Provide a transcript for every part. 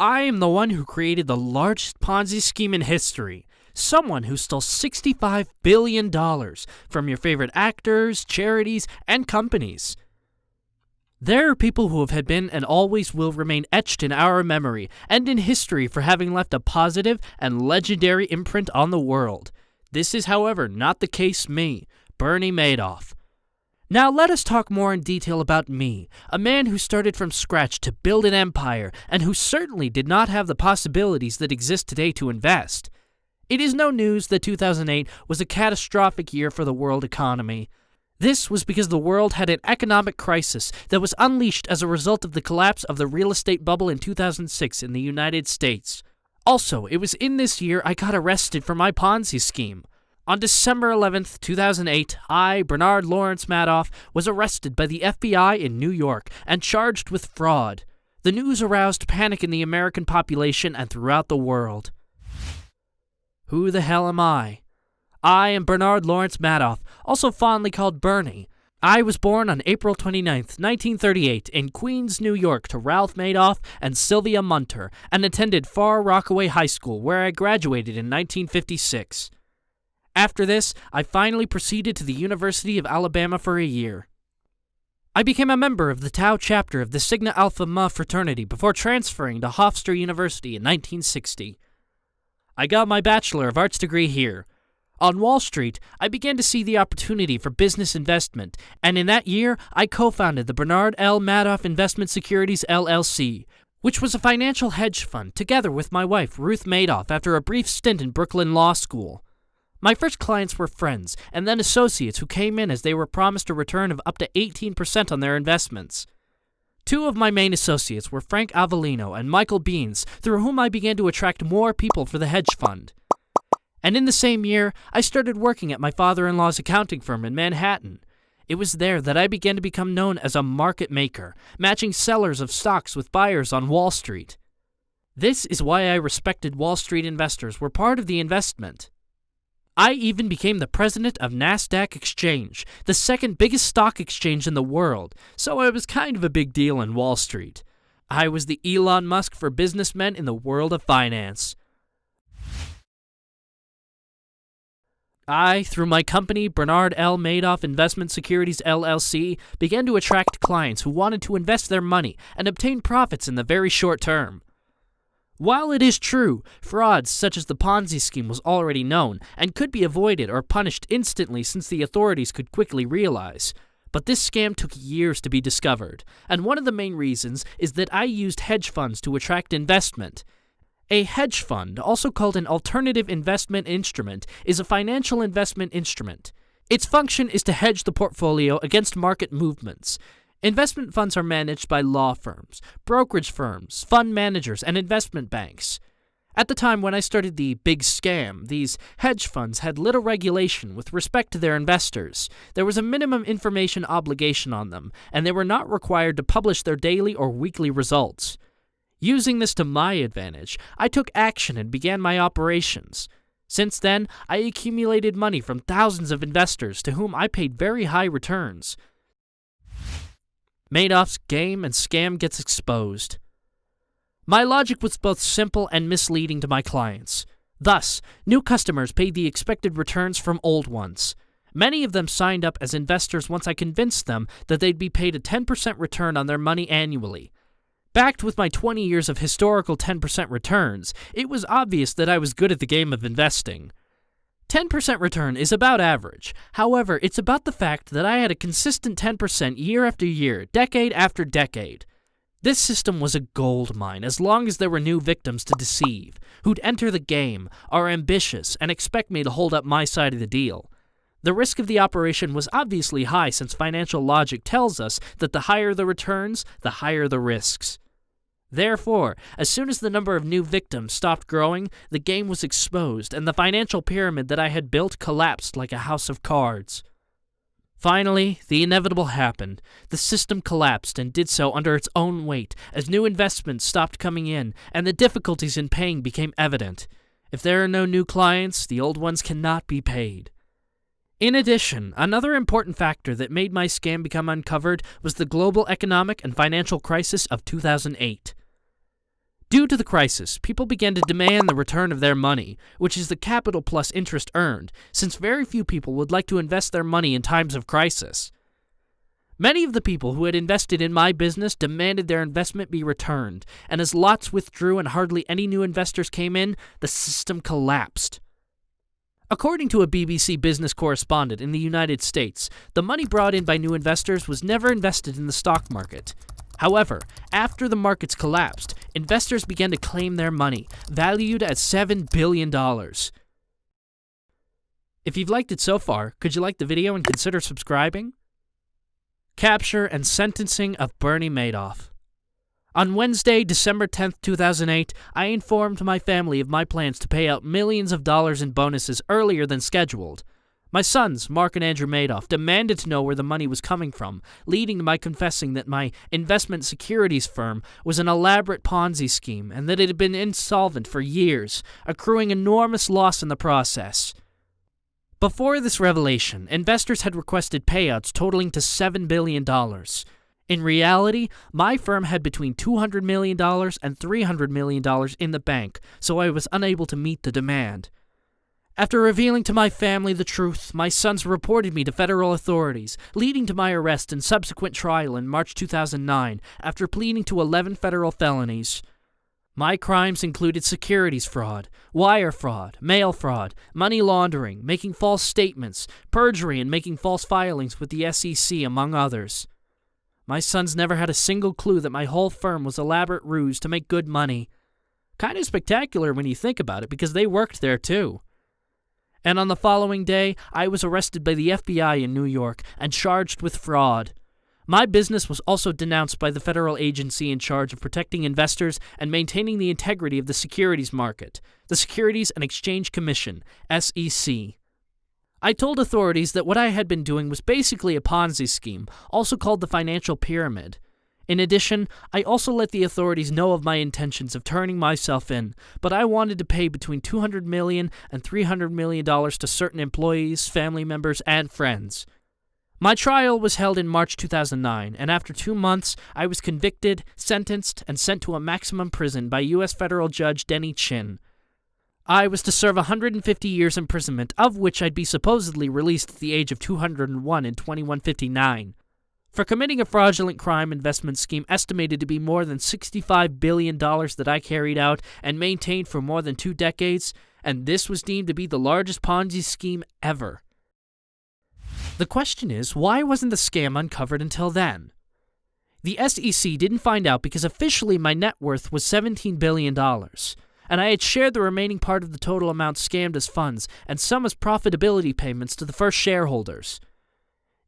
I am the one who created the largest Ponzi scheme in history. Someone who stole $65 billion from your favorite actors, charities, and companies. There are people who have been and always will remain etched in our memory and in history for having left a positive and legendary imprint on the world. This is, however, not the case me, Bernie Madoff. Now let us talk more in detail about me, a man who started from scratch to build an empire and who certainly did not have the possibilities that exist today to invest. It is no news that 2008 was a catastrophic year for the world economy. This was because the world had an economic crisis that was unleashed as a result of the collapse of the real estate bubble in 2006 in the United States. Also, it was in this year I got arrested for my Ponzi scheme. On December 11th, 2008, I, Bernard Lawrence Madoff, was arrested by the FBI in New York and charged with fraud. The news aroused panic in the American population and throughout the world. Who the hell am I? I am Bernard Lawrence Madoff, also fondly called Bernie. I was born on April 29th, 1938, in Queens, New York, to Ralph Madoff and Sylvia Munter, and attended Far Rockaway High School, where I graduated in 1956. After this, I finally proceeded to the University of Alabama for a year. I became a member of the Tau chapter of the Sigma Alpha Ma fraternity before transferring to Hofstra University in 1960. I got my Bachelor of Arts degree here. On Wall Street, I began to see the opportunity for business investment, and in that year, I co-founded the Bernard L. Madoff Investment Securities LLC, which was a financial hedge fund, together with my wife, Ruth Madoff, after a brief stint in Brooklyn Law School. My first clients were friends, and then associates who came in as they were promised a return of up to 18% on their investments. Two of my main associates were Frank Avellino and Michael Beans, through whom I began to attract more people for the hedge fund. And in the same year, I started working at my father-in-law's accounting firm in Manhattan. It was there that I began to become known as a market maker, matching sellers of stocks with buyers on Wall Street. This is why I respected Wall Street investors were part of the investment. I even became the president of Nasdaq Exchange, the second biggest stock exchange in the world, so I was kind of a big deal in Wall Street. I was the Elon Musk for businessmen in the world of finance. I, through my company, Bernard L. Madoff Investment Securities LLC, began to attract clients who wanted to invest their money and obtain profits in the very short term. While it is true, frauds such as the Ponzi scheme was already known and could be avoided or punished instantly since the authorities could quickly realize, but this scam took years to be discovered, and one of the main reasons is that I used hedge funds to attract investment. A hedge fund, also called an alternative investment instrument, is a financial investment instrument. Its function is to hedge the portfolio against market movements. Investment funds are managed by law firms, brokerage firms, fund managers, and investment banks. At the time when I started the big scam, these hedge funds had little regulation with respect to their investors. There was a minimum information obligation on them, and they were not required to publish their daily or weekly results. Using this to my advantage, I took action and began my operations. Since then, I accumulated money from thousands of investors to whom I paid very high returns. Madoff's game and scam gets exposed. My logic was both simple and misleading to my clients. Thus, new customers paid the expected returns from old ones. Many of them signed up as investors once I convinced them that they'd be paid a 10% return on their money annually. Backed with my 20 years of historical 10% returns, it was obvious that I was good at the game of investing. 10% return is about average. However, it's about the fact that I had a consistent 10% year after year, decade after decade. This system was a gold mine as long as there were new victims to deceive, who'd enter the game, are ambitious, and expect me to hold up my side of the deal. The risk of the operation was obviously high since financial logic tells us that the higher the returns, the higher the risks. Therefore, as soon as the number of new victims stopped growing, the game was exposed, and the financial pyramid that I had built collapsed like a house of cards. Finally, the inevitable happened. The system collapsed and did so under its own weight as new investments stopped coming in, and the difficulties in paying became evident. If there are no new clients, the old ones cannot be paid. In addition, another important factor that made my scam become uncovered was the global economic and financial crisis of 2008. Due to the crisis, people began to demand the return of their money, which is the capital plus interest earned, since very few people would like to invest their money in times of crisis. Many of the people who had invested in my business demanded their investment be returned, and as lots withdrew and hardly any new investors came in, the system collapsed. According to a BBC business correspondent in the United States, the money brought in by new investors was never invested in the stock market. However, after the markets collapsed, investors began to claim their money, valued at $7 billion. If you've liked it so far, could you like the video and consider subscribing? Capture and sentencing of Bernie Madoff. On Wednesday, December 10th, 2008, I informed my family of my plans to pay out millions of dollars in bonuses earlier than scheduled. My sons, Mark and Andrew Madoff, demanded to know where the money was coming from, leading to my confessing that my investment securities firm was an elaborate Ponzi scheme and that it had been insolvent for years, accruing enormous loss in the process. Before this revelation, investors had requested payouts totaling to $7 billion. In reality, my firm had between $200 million and $300 million in the bank, so I was unable to meet the demand. After revealing to my family the truth, my sons reported me to federal authorities, leading to my arrest and subsequent trial in March 2009 after pleading to 11 federal felonies. My crimes included securities fraud, wire fraud, mail fraud, money laundering, making false statements, perjury, and making false filings with the SEC, among others. My sons never had a single clue that my whole firm was an elaborate ruse to make good money. Kind of spectacular when you think about it, because they worked there too. And on the following day, I was arrested by the FBI in New York and charged with fraud. My business was also denounced by the federal agency in charge of protecting investors and maintaining the integrity of the securities market, the Securities and Exchange Commission, SEC. I told authorities that what I had been doing was basically a Ponzi scheme, also called the financial pyramid. In addition, I also let the authorities know of my intentions of turning myself in, but I wanted to pay between $200 million and $300 million to certain employees, family members, and friends. My trial was held in March 2009, and after 2 months, I was convicted, sentenced, and sent to a maximum prison by U.S. Federal Judge Denny Chin. I was to serve 150 years imprisonment, of which I'd be supposedly released at the age of 201 in 2159. For committing a fraudulent crime investment scheme estimated to be more than $65 billion that I carried out and maintained for more than 2 decades, and this was deemed to be the largest Ponzi scheme ever. The question is, why wasn't the scam uncovered until then? The SEC didn't find out because officially my net worth was $17 billion, and I had shared the remaining part of the total amount scammed as funds and some as profitability payments to the first shareholders.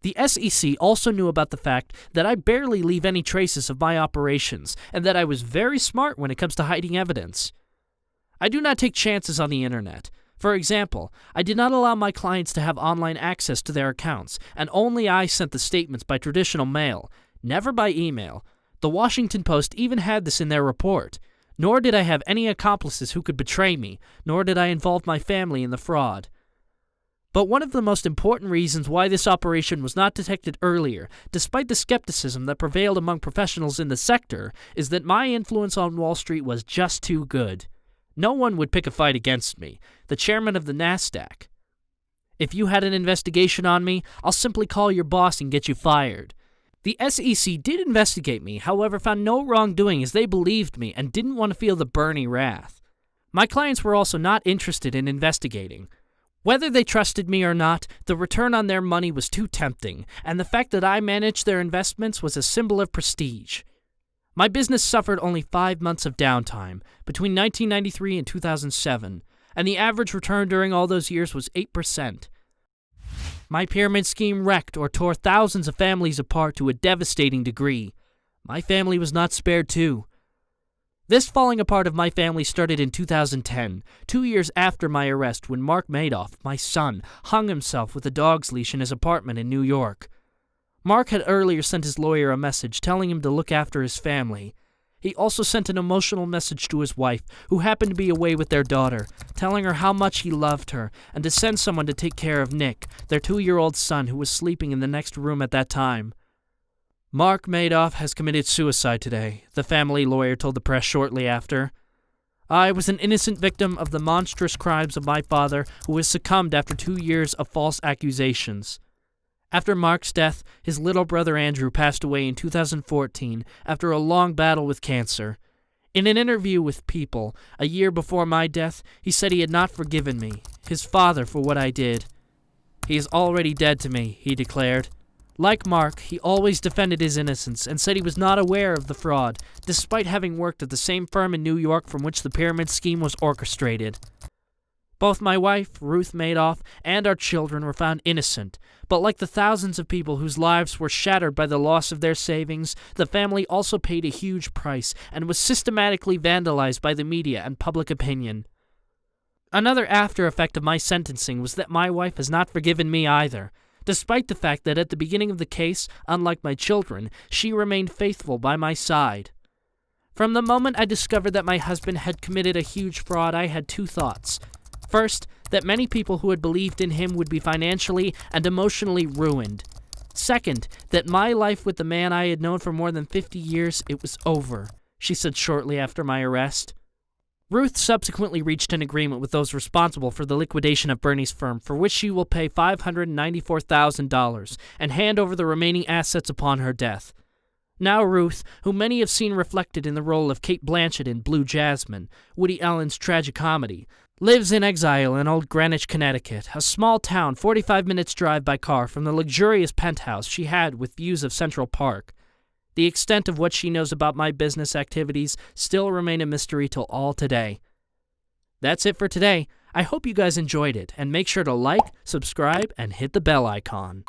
The SEC also knew about the fact that I barely leave any traces of my operations and that I was very smart when it comes to hiding evidence. I do not take chances on the internet. For example, I did not allow my clients to have online access to their accounts, and only I sent the statements by traditional mail, never by email. The Washington Post even had this in their report. Nor did I have any accomplices who could betray me, nor did I involve my family in the fraud. But one of the most important reasons why this operation was not detected earlier, despite the skepticism that prevailed among professionals in the sector, is that my influence on Wall Street was just too good. No one would pick a fight against me, the chairman of the Nasdaq. If you had an investigation on me, I'll simply call your boss and get you fired. The SEC did investigate me, however found no wrongdoing as they believed me and didn't want to feel the Bernie wrath. My clients were also not interested in investigating. Whether they trusted me or not, the return on their money was too tempting, and the fact that I managed their investments was a symbol of prestige. My business suffered only 5 months of downtime, between 1993 and 2007, and the average return during all those years was 8%. My pyramid scheme wrecked or tore thousands of families apart to a devastating degree. My family was not spared too. This falling apart of my family started in 2010, 2 years after my arrest, when Mark Madoff, my son, hung himself with a dog's leash in his apartment in New York. Mark had earlier sent his lawyer a message telling him to look after his family. He also sent an emotional message to his wife, who happened to be away with their daughter, telling her how much he loved her and to send someone to take care of Nick, their 2-year-old son who was sleeping in the next room at that time. Mark Madoff has committed suicide today, the family lawyer told the press shortly after. I was an innocent victim of the monstrous crimes of my father, who has succumbed after 2 years of false accusations. After Mark's death, his little brother Andrew passed away in 2014 after a long battle with cancer. In an interview with People, a year before my death, he said he had not forgiven me, his father, for what I did. "He is already dead to me," he declared. Like Mark, he always defended his innocence and said he was not aware of the fraud, despite having worked at the same firm in New York from which the pyramid scheme was orchestrated. Both my wife, Ruth Madoff, and our children were found innocent, but like the thousands of people whose lives were shattered by the loss of their savings, the family also paid a huge price and was systematically vandalized by the media and public opinion. Another after effect of my sentencing was that my wife has not forgiven me either, despite the fact that at the beginning of the case, unlike my children, she remained faithful by my side. From the moment I discovered that my husband had committed a huge fraud, I had two thoughts. First, that many people who had believed in him would be financially and emotionally ruined. Second, that my life with the man I had known for more than 50 years, it was over, she said shortly after my arrest. Ruth subsequently reached an agreement with those responsible for the liquidation of Bernie's firm, for which she will pay $594,000 and hand over the remaining assets upon her death. Now Ruth, whom many have seen reflected in the role of Kate Blanchett in Blue Jasmine, Woody Allen's tragicomedy, lives in exile in Old Greenwich, Connecticut, a small town 45 minutes' drive by car from the luxurious penthouse she had with views of Central Park. The extent of what she knows about my business activities still remain a mystery till all today. That's it for today. I hope you guys enjoyed it, and make sure to like, subscribe, and hit the bell icon.